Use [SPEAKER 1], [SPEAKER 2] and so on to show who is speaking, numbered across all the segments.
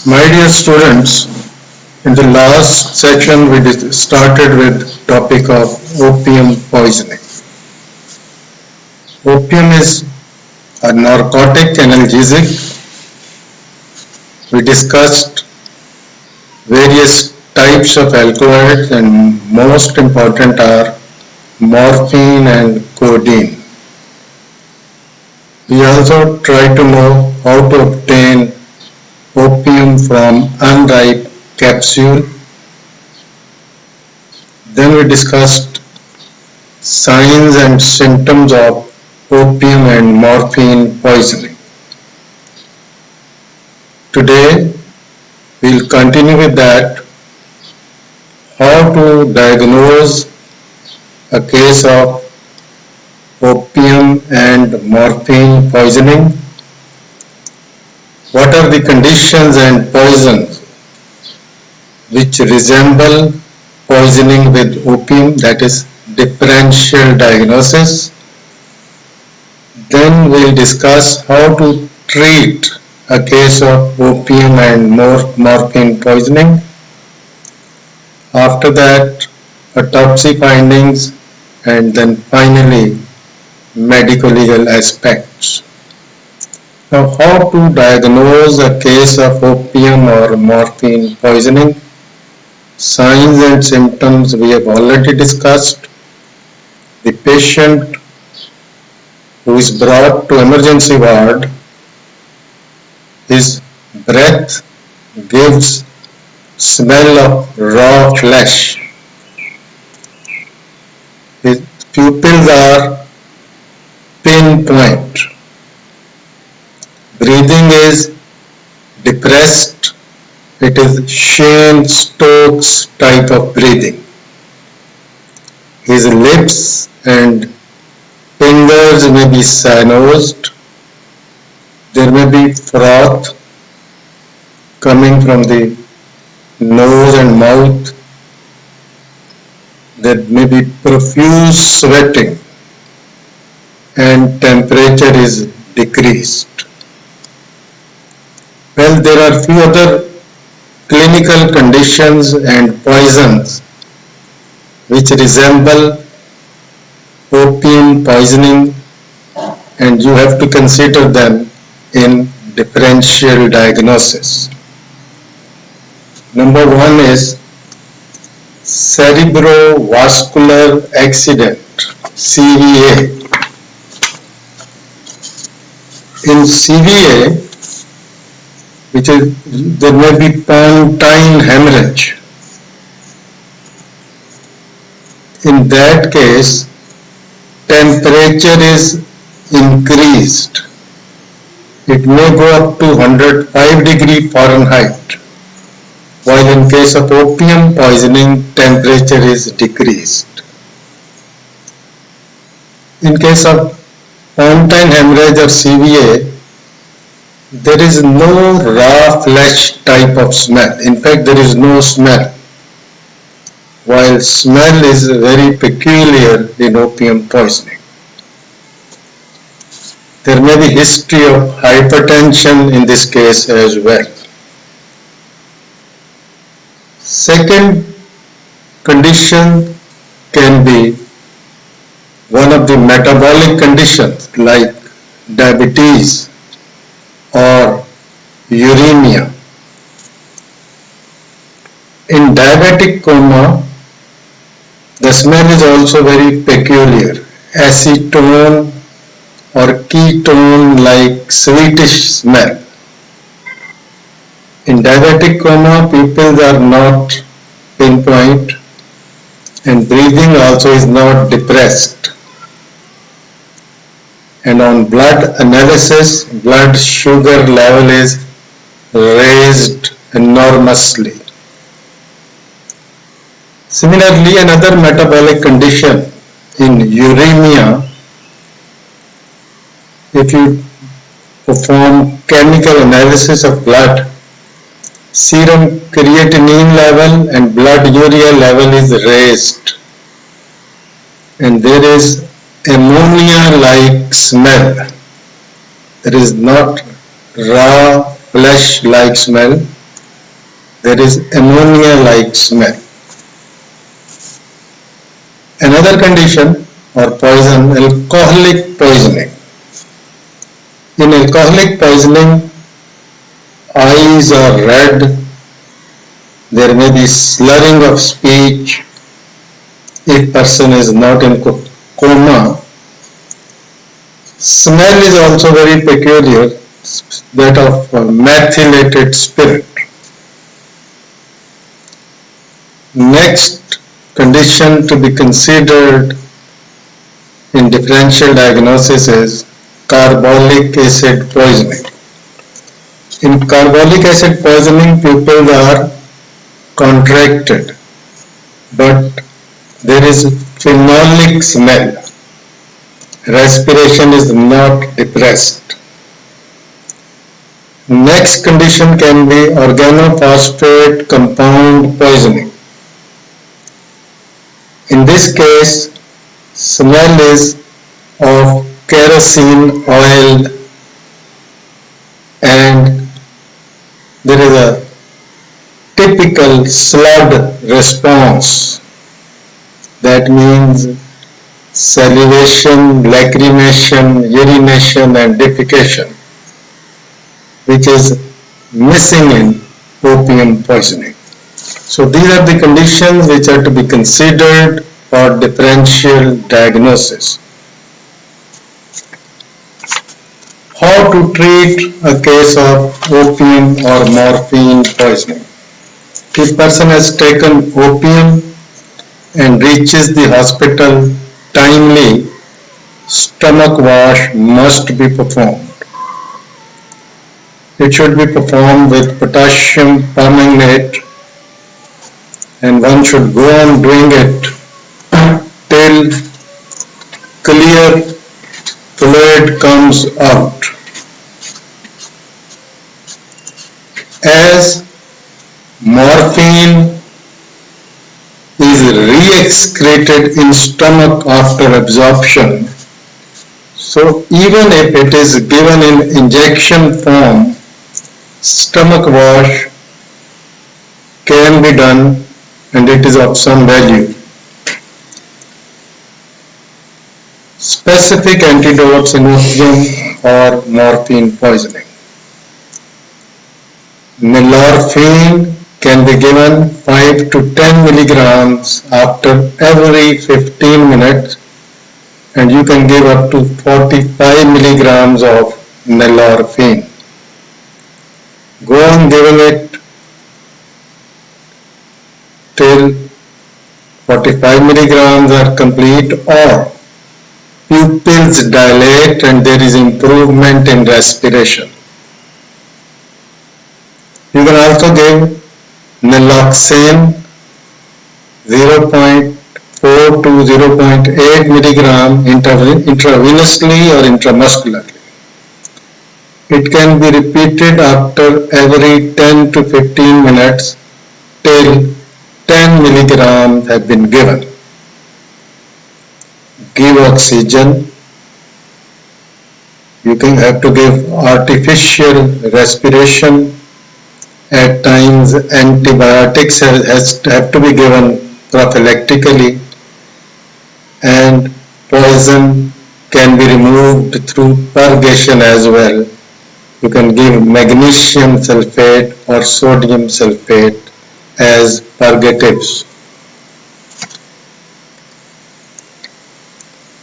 [SPEAKER 1] My dear students, in the last section we started with topic of opium poisoning. Opium is a narcotic analgesic. We discussed various types of alkaloids and most important are morphine and codeine. We also tried to know how to obtain opium from unripe capsule. Then we discussed signs and symptoms of opium and morphine poisoning. Today we'll continue with that, how to diagnose a case of opium and morphine poisoning. What are the conditions and poisons which resemble poisoning with opium, that is differential diagnosis. Then we'll discuss how to treat a case of opium and morphine poisoning. After that, autopsy findings, and then finally medico-legal aspects. Now, how to diagnose a case of opium or morphine poisoning? Signs and symptoms we have already discussed. The patient who is brought to emergency ward, his breath gives smell of raw flesh. His pupils are pinpoint. Breathing is depressed. It is Shane-Stokes type of breathing. His lips and fingers may be cyanosed. There may be froth coming from the nose and mouth. There may be profuse sweating and temperature is decreased. Well, there are few other clinical conditions and poisons which resemble opium poisoning, and you have to consider them in differential diagnosis. Number one is cerebrovascular accident, CVA. In CVA, there may be pontine hemorrhage. In that case, temperature is increased. It may go up to 105 degree Fahrenheit, while in case of opium poisoning, temperature is decreased. In case of pontine hemorrhage or CVA, there is no raw flesh type of smell. In fact, there is no smell. While smell is very peculiar in opium poisoning. There may be history of hypertension in this case as well. Second condition can be one of the metabolic conditions like diabetes or uremia. In diabetic coma, the smell is also very peculiar, acetone or ketone like sweetish smell. In diabetic coma, pupils are not pinpoint and breathing also is not depressed. And on blood analysis, blood sugar level is raised enormously. Similarly, another metabolic condition in uremia, if you perform chemical analysis of blood, serum creatinine level and blood urea level is raised, and there is ammonia-like smell. There is not raw flesh-like smell. there is ammonia-like smell. Another condition or poison, alcoholic poisoning. In alcoholic poisoning, eyes are red, there may be slurring of speech if person is not in coma. Smell is also very peculiar, that of methylated spirit. Next condition to be considered in differential diagnosis is carbolic acid poisoning. In carbolic acid poisoning, people are contracted, but there is phenolic smell. Respiration is not depressed. Next condition can be organophosphate compound poisoning. In this case, smell is of kerosene oil and there is a typical slurred response. That means salivation, lacrimation, urination and defecation, which is missing in opium poisoning. So these are the conditions which are to be considered for differential diagnosis. How to treat a case of opium or morphine poisoning? If person has taken opium and reaches the hospital timely, stomach wash must be performed. It should be performed with potassium permanganate and one should go on doing it till clear fluid comes out. As morphine is re-excreted in stomach after absorption, so even if it is given in injection form, stomach wash can be done and it is of some value. Specific antidotes in opium or morphine poisoning. Nalorphine can be given 5 to 10 milligrams after every 15 minutes and you can give up to 45 milligrams of nalorphine. Go on giving it till 45 milligrams are complete or pupils dilate and there is improvement in respiration. You can also give naloxone 0.4 to 0.8 milligram intravenously or intramuscularly. It can be repeated after every 10 to 15 minutes till 10 milligrams have been given. Give oxygen. You can have to give artificial respiration. At times antibiotics have to be given prophylactically and poison can be removed through purgation as well. You can give magnesium sulfate or sodium sulfate as purgatives.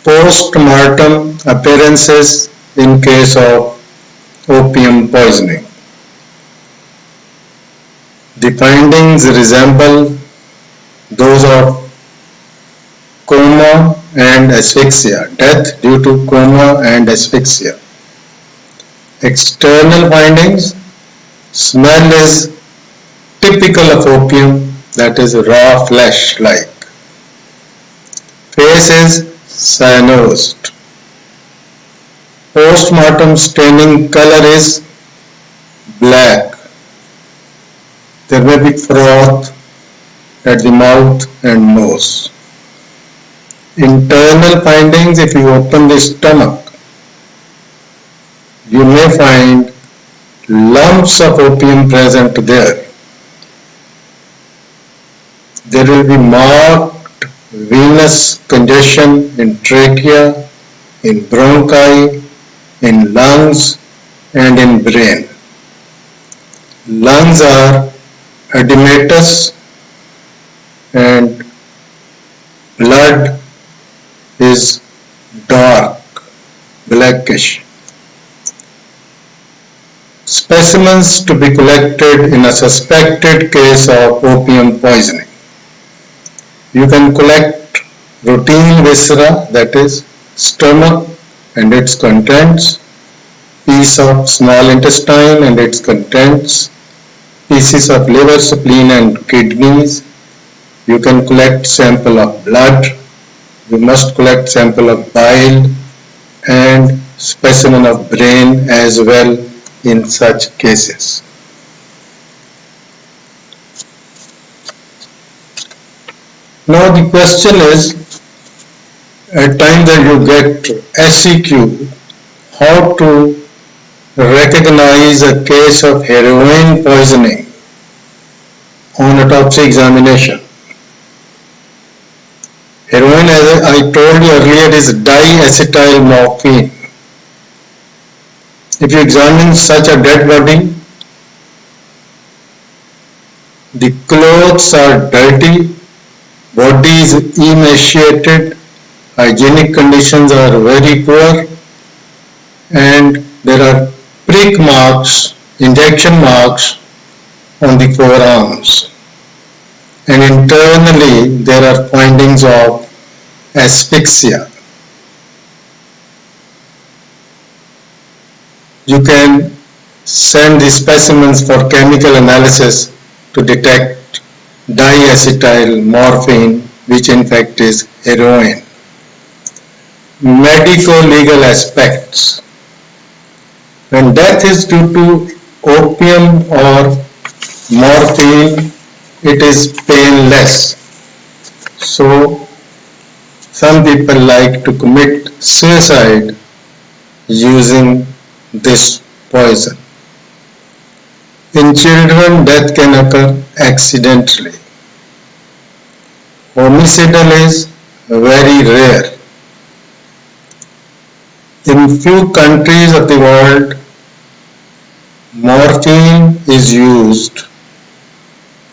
[SPEAKER 1] Post-mortem appearances in case of opium poisoning. The findings resemble those of coma and asphyxia, death due to coma and asphyxia. External findings, smell is typical of opium, that is raw flesh like. Face is cyanosed. Post-mortem staining color is black. There may be froth at the mouth and nose. Internal findings, if you open the stomach, you may find lumps of opium present there. There will be marked venous congestion in trachea, in bronchi, in lungs, and in brain. Lungs are edematous and blood is dark, blackish. Specimens to be collected in a suspected case of opium poisoning. You can collect routine viscera, that is stomach and its contents, piece of small intestine and its contents, pieces of liver, spleen and kidneys. You can collect sample of blood. You must collect sample of bile and specimen of brain as well in such cases. Now the question is, at time that you get SEQ, how to recognize a case of heroin poisoning on autopsy examination. Heroin, as I told you earlier, is diacetyl morphine. If you examine such a dead body, the clothes are dirty, body is emaciated, hygienic conditions are very poor, and there are prick marks, injection marks on the forearms. And internally there are findings of asphyxia. You can send the specimens for chemical analysis to detect diacetyl morphine, which in fact is heroin. Medico-legal aspects. When death is due to opium or morphine, it is painless. So some people like to commit suicide using this poison. In children, death can occur accidentally. Homicidal is very rare. In few countries of the world, morphine is used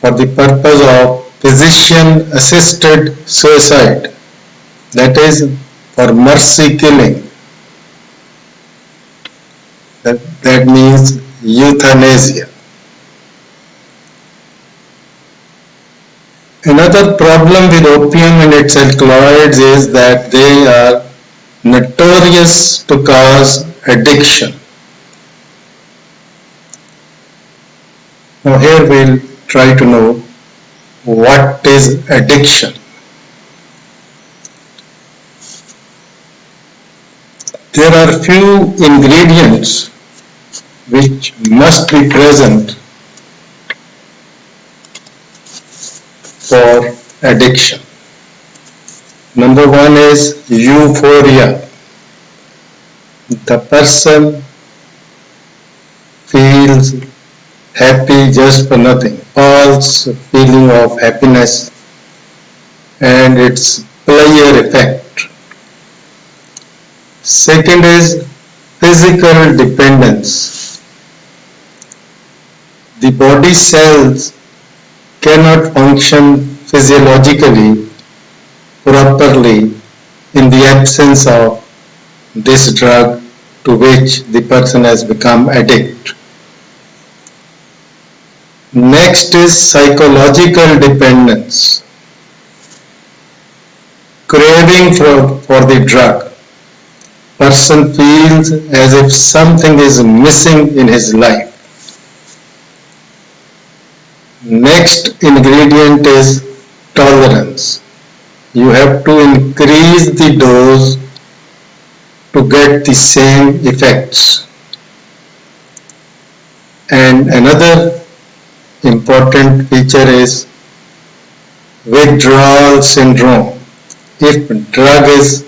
[SPEAKER 1] for the purpose of physician-assisted suicide, that is, for mercy killing. That means euthanasia. Another problem with opium and its alkaloids is that they are notorious to cause addiction. Now here we'll try to know what is addiction. There are few ingredients which must be present for addiction. Number one is euphoria. The person feels happy just for nothing, false feeling of happiness and its player effect. Second is physical dependence. The body cells cannot function physiologically properly in the absence of this drug to which the person has become addict. Next is psychological dependence. Craving for the drug. Person feels as if something is missing in his life. Next ingredient is tolerance. You have to increase the dose to get the same effects. And another important feature is withdrawal syndrome. If drug is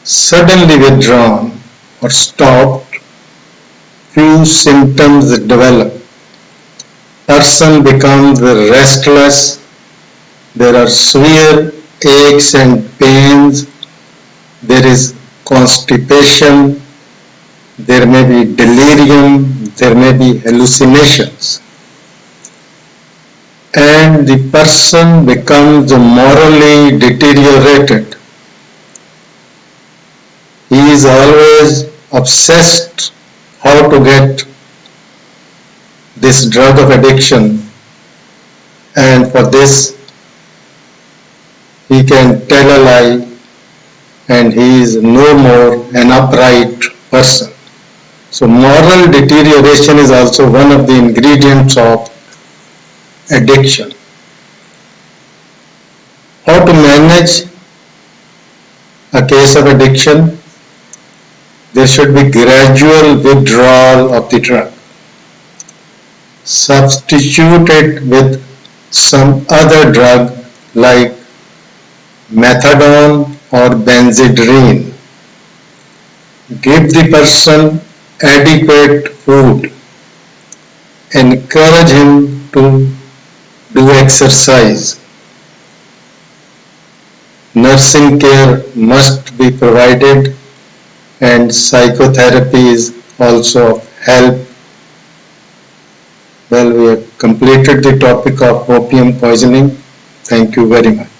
[SPEAKER 1] suddenly withdrawn or stopped, few symptoms develop. Person becomes restless, There are severe aches and pains, there is constipation, there may be delirium, there may be hallucinations, and the person becomes morally deteriorated. He is always obsessed how to get this drug of addiction, and for this he can tell a lie, and he is no more an upright person. So moral deterioration is also one of the ingredients of addiction. How to manage a case of addiction? There should be gradual withdrawal of the drug. Substitute it with some other drug like methadone or benzedrine. Give the person adequate food. Encourage him to do exercise. Nursing care must be provided, and psychotherapy is also of help. Well, we have completed the topic of opium poisoning. Thank you very much.